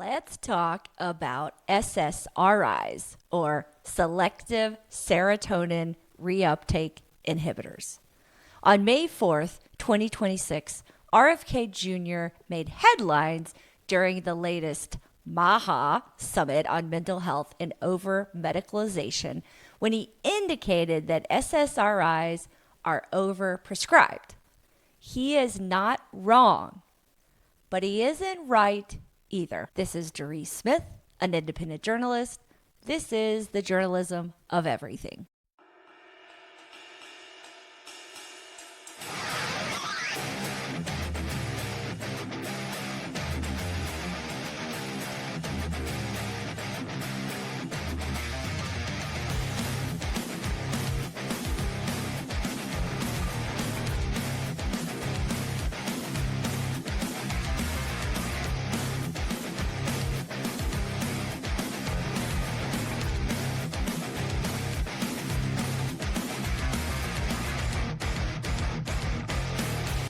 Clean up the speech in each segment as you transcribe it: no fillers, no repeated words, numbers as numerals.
Let's talk about SSRIs, or selective serotonin reuptake inhibitors. On May 4th, 2026, RFK Jr. made headlines during the latest MAHA Summit on Mental Health and Overmedicalization when he indicated that SSRIs are overprescribed. He is not wrong, but he isn't right either. This is Darisse Smith, an independent journalist. This is the journalism of everything.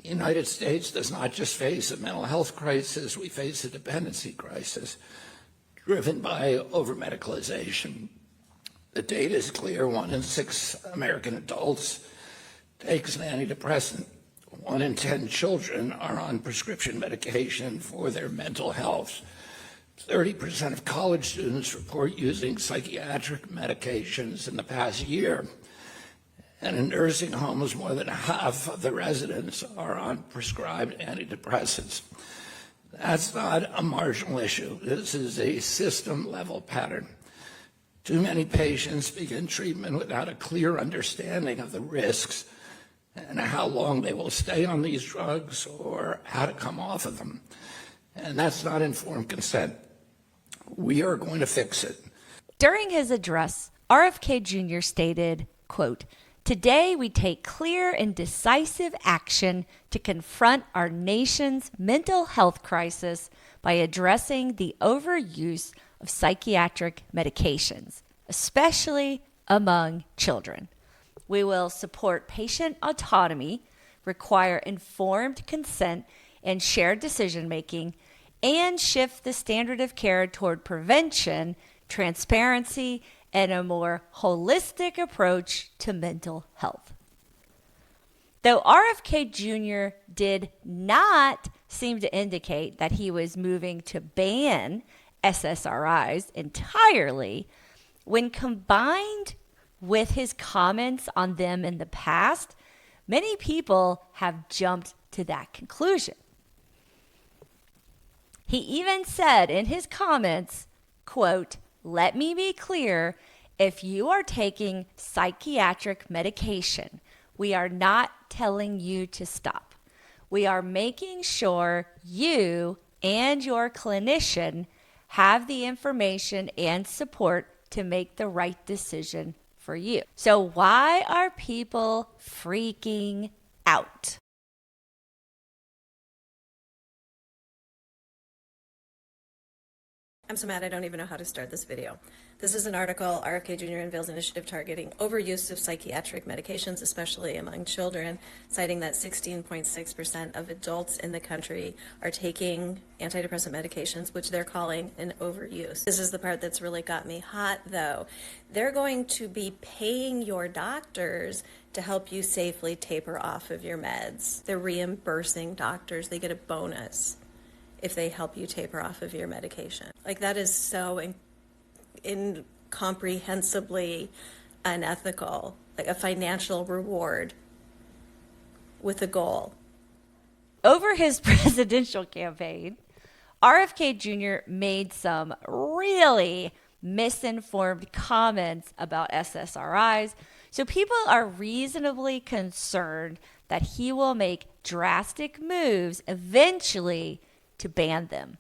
The United States does not just face a mental health crisis, we face a dependency crisis driven by overmedicalization. The data is clear. 1 in 6 American adults takes an antidepressant. 1 in 10 children are on prescription medication for their mental health. 30% of college students report using psychiatric medications in the past year. And in nursing homes, more than half of the residents are on prescribed antidepressants. That's not a marginal issue. This is a system-level pattern. Too many patients begin treatment without a clear understanding of the risks and how long they will stay on these drugs or how to come off of them. And that's not informed consent. We are going to fix it. During his address, RFK Jr. stated, quote, "Today we take clear and decisive action to confront our nation's mental health crisis by addressing the overuse of psychiatric medications, especially among children. We will support patient autonomy, require informed consent and shared decision-making, and shift the standard of care toward prevention, transparency, and a more holistic approach to mental health." Though RFK Jr. did not seem to indicate that he was moving to ban SSRIs entirely, when combined with his comments on them in the past, many people have jumped to that conclusion. He even said in his comments, quote, "Let me be clear, if you are taking psychiatric medication, we are not telling you to stop. We are making sure you and your clinician have the information and support to make the right decision for you." So why are people freaking out? I'm so mad I don't even know how to start this video. This is an article, RFK Jr. unveils initiative targeting overuse of psychiatric medications, especially among children, citing that 16.6% of adults in the country are taking antidepressant medications, which they're calling an overuse. This is the part that's really got me hot, though. They're going to be paying your doctors to help you safely taper off of your meds. They're reimbursing doctors. They get a bonus if they help you taper off of your medication. Like, that is so incomprehensibly unethical, like a financial reward with a goal. Over his presidential campaign, RFK Jr. made some really misinformed comments about SSRIs, so people are reasonably concerned that he will make drastic moves eventually to ban them.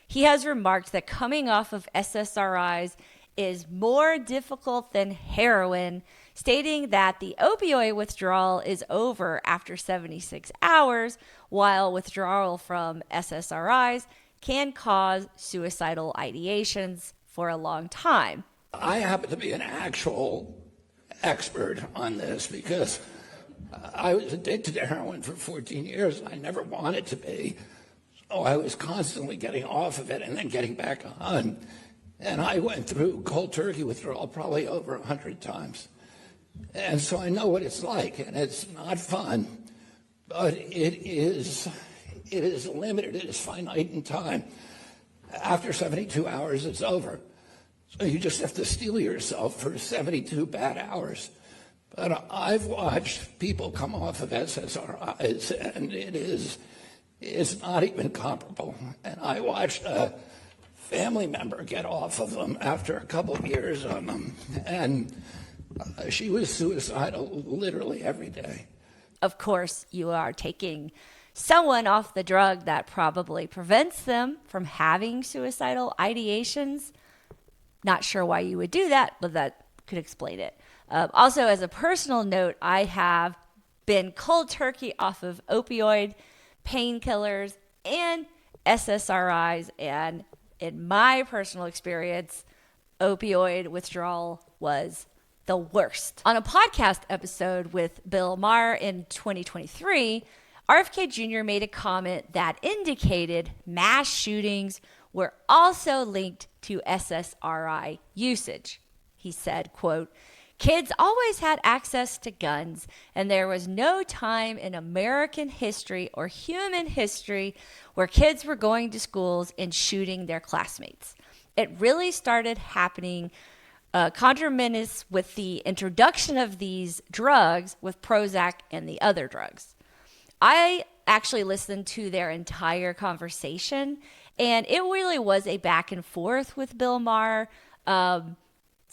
He has remarked that coming off of SSRIs is more difficult than heroin, stating that the opioid withdrawal is over after 76 hours, while withdrawal from SSRIs can cause suicidal ideations for a long time. I happen to be an actual expert on this because I was addicted to heroin for 14 years. I never wanted to be. I was constantly getting off of it and then getting back on. And I went through cold turkey withdrawal probably over 100 times. And so I know what it's like, and it's not fun, but it is limited, it is finite in time. After 72 hours, it's over. So you just have to steel yourself for 72 bad hours. But I've watched people come off of SSRIs, and it's not even comparable. And I watched a family member get off of them after a couple of years on them, and she was suicidal literally every day. Of course, you are taking someone off the drug that probably prevents them from having suicidal ideations. Not sure why you would do that, but that could explain it. Also, as a personal note, I have been cold turkey off of opioid, painkillers, and SSRIs. And in my personal experience, opioid withdrawal was the worst. On a podcast episode with Bill Maher in 2023, RFK Jr. made a comment that indicated mass shootings were also linked to SSRI usage. He said, quote, "Kids always had access to guns, and there was no time in American history or human history where kids were going to schools and shooting their classmates. It really started happening concomitant with the introduction of these drugs with Prozac and the other drugs." I actually listened to their entire conversation, and it really was a back and forth with Bill Maher.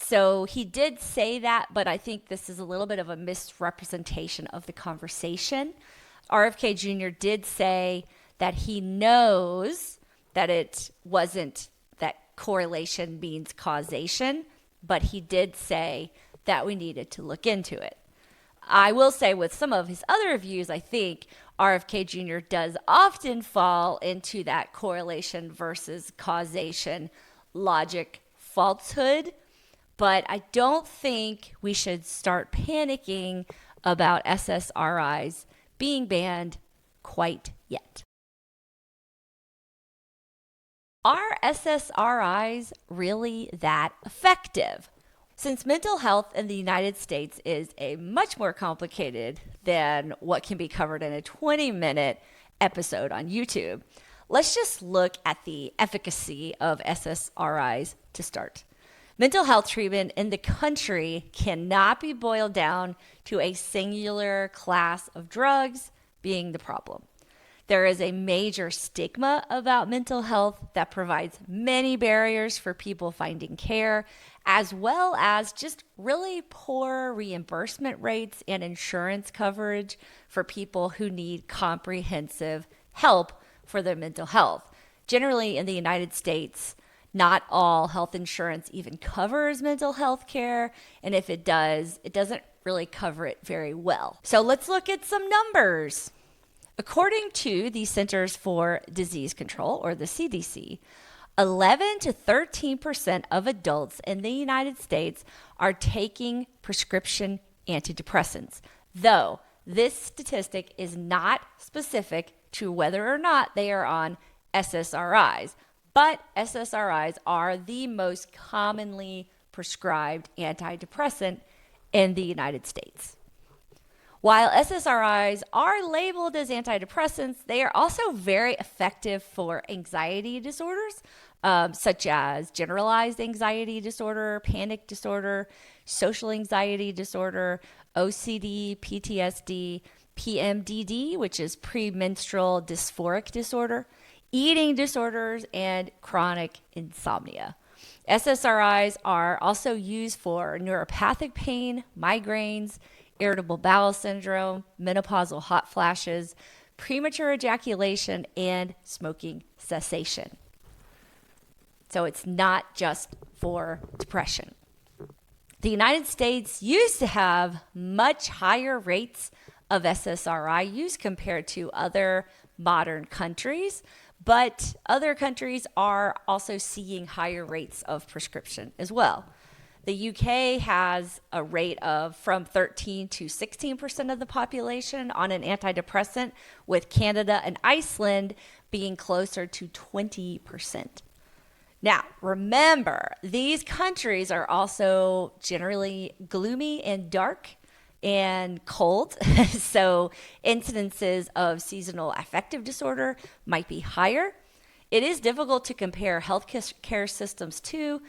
So he did say that, but I think this is a little bit of a misrepresentation of the conversation. RFK Jr. did say that he knows that it wasn't that correlation means causation, but he did say that we needed to look into it. I will say with some of his other views, I think RFK Jr. does often fall into that correlation versus causation logic falsehood. But I don't think we should start panicking about SSRIs being banned quite yet. Are SSRIs really that effective? Since mental health in the United States is a much more complicated than what can be covered in a 20-minute episode on YouTube, let's just look at the efficacy of SSRIs to start. Mental health treatment in the country cannot be boiled down to a singular class of drugs being the problem. There is a major stigma about mental health that provides many barriers for people finding care, as well as just really poor reimbursement rates and insurance coverage for people who need comprehensive help for their mental health. Generally, in the United States, not all health insurance even covers mental health care, and if it does, it doesn't really cover it very well. So let's look at some numbers. According to the Centers for Disease Control, or the CDC, 11 to 13% of adults in the United States are taking prescription antidepressants, though this statistic is not specific to whether or not they are on SSRIs, but SSRIs are the most commonly prescribed antidepressant in the United States. While SSRIs are labeled as antidepressants, they are also very effective for anxiety disorders, such as generalized anxiety disorder, panic disorder, social anxiety disorder, OCD, PTSD, PMDD, which is premenstrual dysphoric disorder, eating disorders, and chronic insomnia. SSRIs are also used for neuropathic pain, migraines, irritable bowel syndrome, menopausal hot flashes, premature ejaculation, and smoking cessation. So it's not just for depression. The United States used to have much higher rates of SSRI use compared to other modern countries, but other countries are also seeing higher rates of prescription as well. The UK has a rate of from 13 to 16% of the population on an antidepressant, with Canada and Iceland being closer to 20%. Now, remember, these countries are also generally gloomy and dark and cold, so incidences of seasonal affective disorder might be higher. It is difficult to compare healthcare systems too,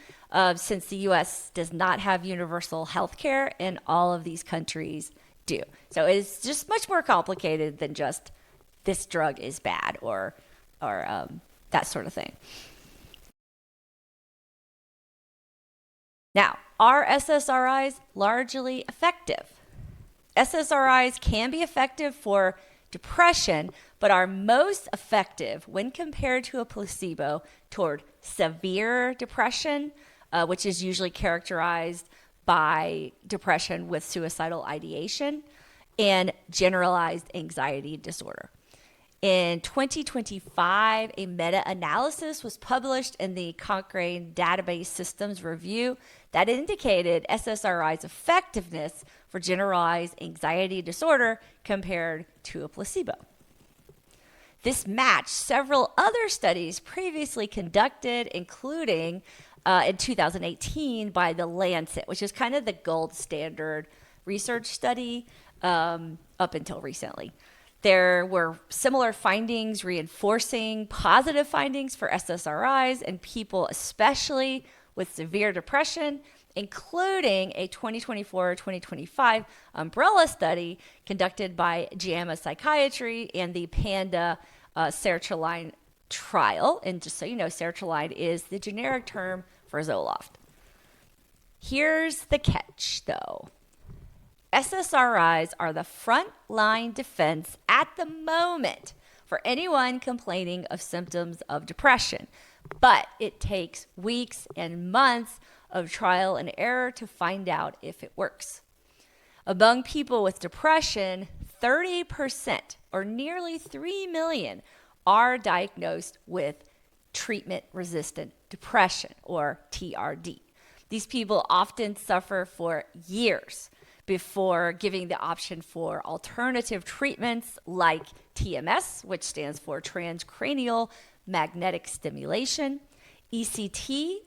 since the US does not have universal health care and all of these countries do. So it's just much more complicated than just this drug is bad or that sort of thing. Now, are SSRIs largely effective? SSRIs can be effective for depression, but are most effective when compared to a placebo toward severe depression, which is usually characterized by depression with suicidal ideation, and generalized anxiety disorder. In 2025, a meta-analysis was published in the Cochrane Database Systems Review that indicated SSRI's effectiveness for generalized anxiety disorder compared to a placebo. This matched several other studies previously conducted, including in 2018 by The Lancet, which is kind of the gold standard research study up until recently. There were similar findings reinforcing positive findings for SSRIs in people, especially with severe depression, including a 2024-2025 umbrella study conducted by JAMA Psychiatry and the PANDA sertraline trial. And just so you know, sertraline is the generic term for Zoloft. Here's the catch, though. SSRIs are the frontline defense at the moment for anyone complaining of symptoms of depression, but it takes weeks and months of trial and error to find out if it works. Among people with depression, 30%, or nearly 3 million, are diagnosed with treatment-resistant depression, or TRD. These people often suffer for years before giving the option for alternative treatments like TMS, which stands for transcranial magnetic stimulation, ECT,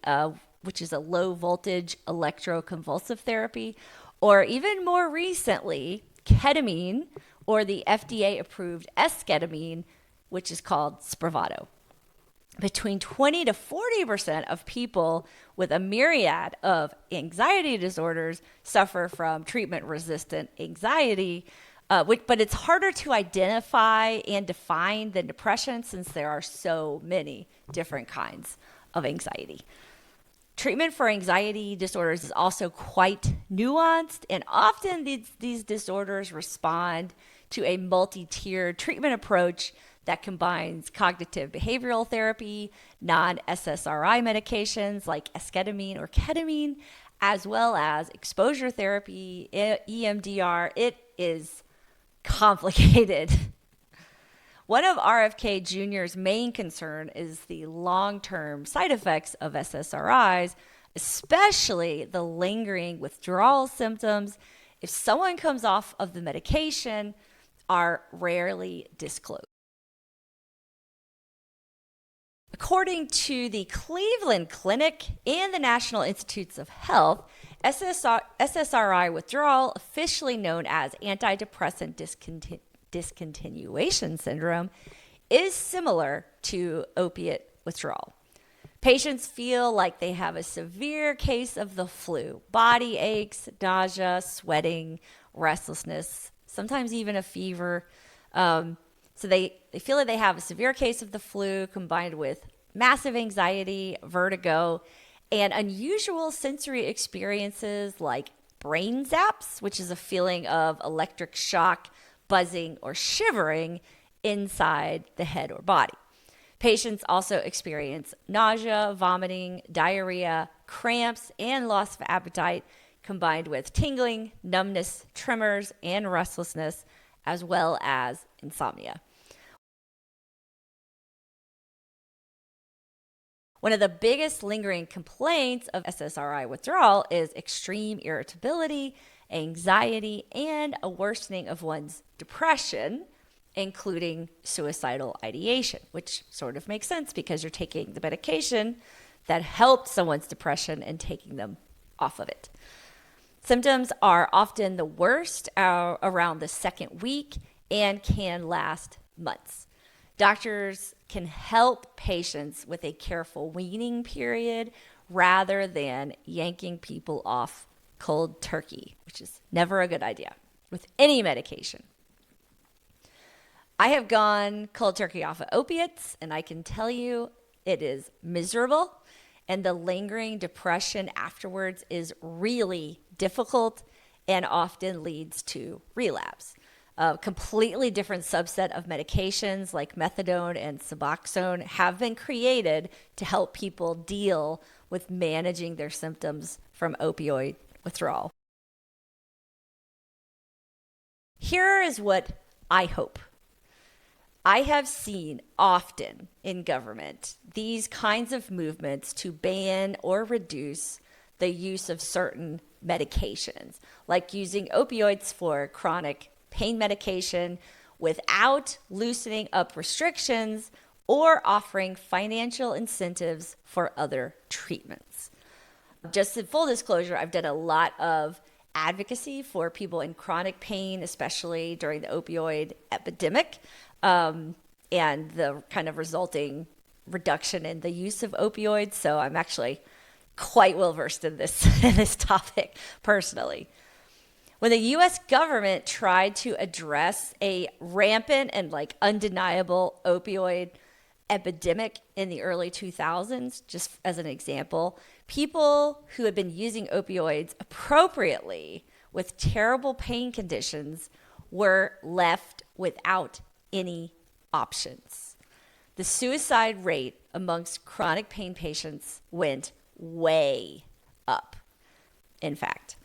which is a low voltage electroconvulsive therapy, or even more recently, ketamine, or the FDA approved esketamine, which is called Spravato. Between 20 to 40% of people with a myriad of anxiety disorders suffer from treatment-resistant anxiety, but it's harder to identify and define than depression since there are so many different kinds of anxiety. Treatment for anxiety disorders is also quite nuanced, and often these disorders respond to a multi-tiered treatment approach that combines cognitive behavioral therapy, non-SSRI medications like esketamine or ketamine, as well as exposure therapy, EMDR. It is complicated. One of RFK Jr.'s main concern is the long-term side effects of SSRIs, especially the lingering withdrawal symptoms. If someone comes off of the medication, are rarely disclosed. According to the Cleveland Clinic and the National Institutes of Health, SSRI withdrawal, officially known as antidepressant discontinuation syndrome, is similar to opiate withdrawal. Patients feel like they have a severe case of the flu, body aches, nausea, sweating, restlessness, sometimes even a fever. So they feel like they have a severe case of the flu combined with massive anxiety, vertigo, and unusual sensory experiences like brain zaps, which is a feeling of electric shock, buzzing, or shivering inside the head or body. Patients also experience nausea, vomiting, diarrhea, cramps, and loss of appetite, combined with tingling, numbness, tremors, and restlessness, as well as insomnia. One of the biggest lingering complaints of SSRI withdrawal is extreme irritability, anxiety, and a worsening of one's depression. including suicidal ideation, which sort of makes sense because you're taking the medication that helped someone's depression and taking them off of it. Symptoms are often the worst around the second week and can last months. Doctors can help patients with a careful weaning period rather than yanking people off cold turkey, which is never a good idea with any medication. I have gone cold turkey off of opiates, and I can tell you it is miserable, and the lingering depression afterwards is really difficult and often leads to relapse. A completely different subset of medications like methadone and Suboxone have been created to help people deal with managing their symptoms from opioid withdrawal. Here is what I hope. I have seen often in government these kinds of movements to ban or reduce the use of certain medications, like using opioids for chronic pain medication without loosening up restrictions or offering financial incentives for other treatments. Just in full disclosure, I've done a lot of advocacy for people in chronic pain, especially during the opioid epidemic, and the kind of resulting reduction in the use of opioids. So I'm actually quite well versed in this topic personally. When the US government tried to address a rampant and undeniable opioid epidemic in the early 2000s, just as an example, people who had been using opioids appropriately with terrible pain conditions were left without any options. The suicide rate amongst chronic pain patients went way up, in fact.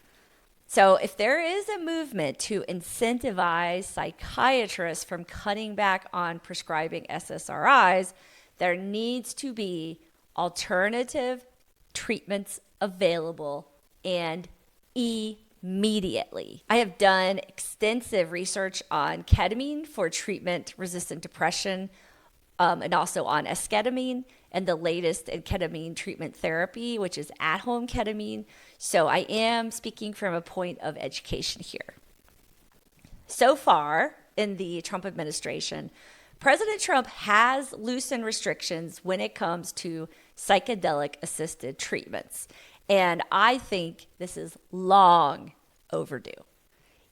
So if there is a movement to incentivize psychiatrists from cutting back on prescribing SSRIs, there needs to be alternative treatments available and immediately. I have done extensive research on ketamine for treatment-resistant depression, and also on esketamine and the latest in ketamine treatment therapy, which is at-home ketamine. So I am speaking from a point of education here. So far in the Trump administration, President Trump has loosened restrictions when it comes to psychedelic-assisted treatments. And I think this is long overdue.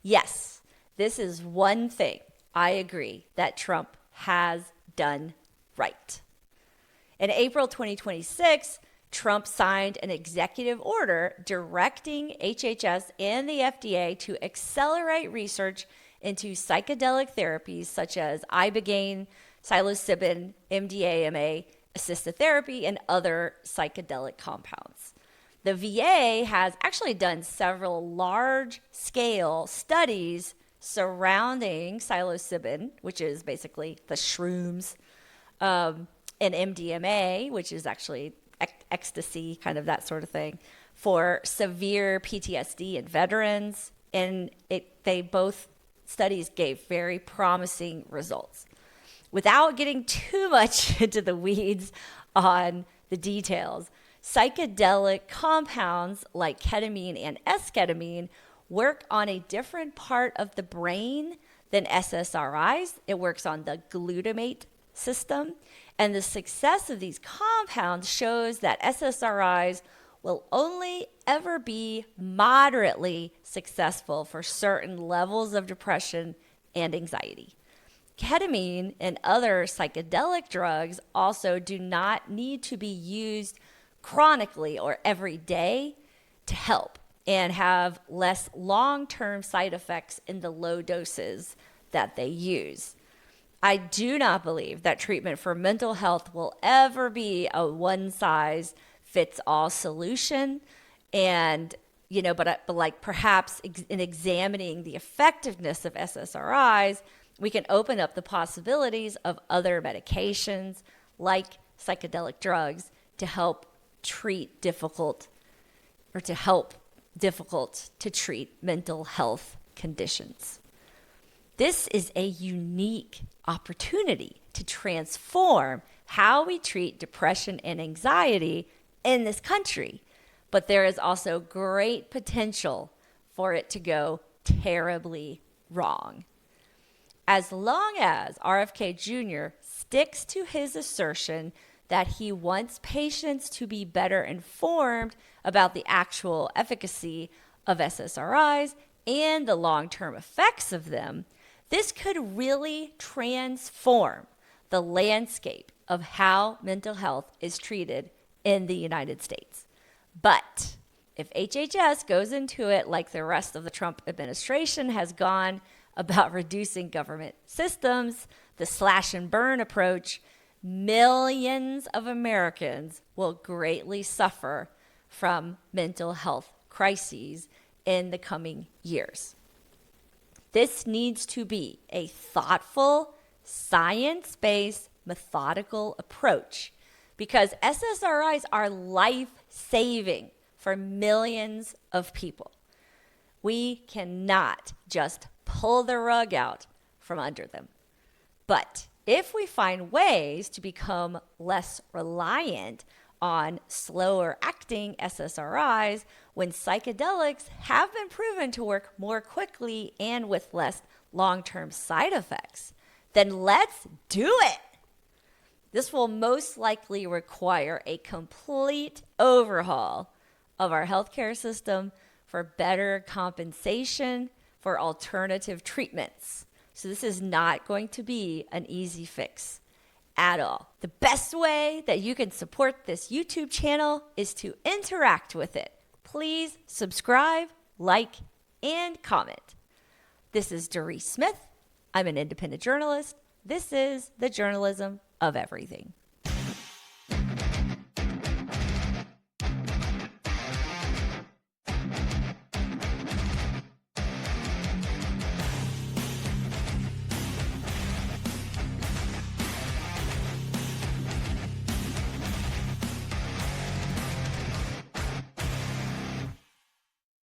Yes, this is one thing I agree that Trump has done right. In April 2026, Trump signed an executive order directing HHS and the FDA to accelerate research into psychedelic therapies such as ibogaine, psilocybin, MDMA, assisted therapy, and other psychedelic compounds. The VA has actually done several large-scale studies surrounding psilocybin, which is basically the shrooms, and MDMA, which is actually ecstasy, kind of that sort of thing, for severe PTSD in veterans. And they both studies gave very promising results. Without getting too much into the weeds on the details, psychedelic compounds like ketamine and esketamine work on a different part of the brain than SSRIs. It works on the glutamate system. And the success of these compounds shows that SSRIs will only ever be moderately successful for certain levels of depression and anxiety. Ketamine and other psychedelic drugs also do not need to be used chronically or every day to help and have less long-term side effects in the low doses that they use. I do not believe that treatment for mental health will ever be a one-size-fits-all solution. And, but perhaps in examining the effectiveness of SSRIs, we can open up the possibilities of other medications like psychedelic drugs to help treat difficult to treat mental health conditions. This is a unique opportunity to transform how we treat depression and anxiety in this country. But there is also great potential for it to go terribly wrong. As long as RFK Jr. sticks to his assertion that he wants patients to be better informed about the actual efficacy of SSRIs and the long-term effects of them, this could really transform the landscape of how mental health is treated in the United States. But if HHS goes into it like the rest of the Trump administration has gone about reducing government systems, the slash and burn approach, millions of Americans will greatly suffer from mental health crises in the coming years. This needs to be a thoughtful, science-based, methodical approach because SSRIs are life-saving for millions of people. We cannot just pull the rug out from under them. But if we find ways to become less reliant on slower acting SSRIs when psychedelics have been proven to work more quickly and with less long-term side effects, then let's do it. This will most likely require a complete overhaul of our healthcare system for better compensation for alternative treatments. So this is not going to be an easy fix at all. The best way that you can support this YouTube channel is to interact with it. Please subscribe, like, and comment. This is Darisse Smith. I'm an independent journalist. This is the journalism of everything.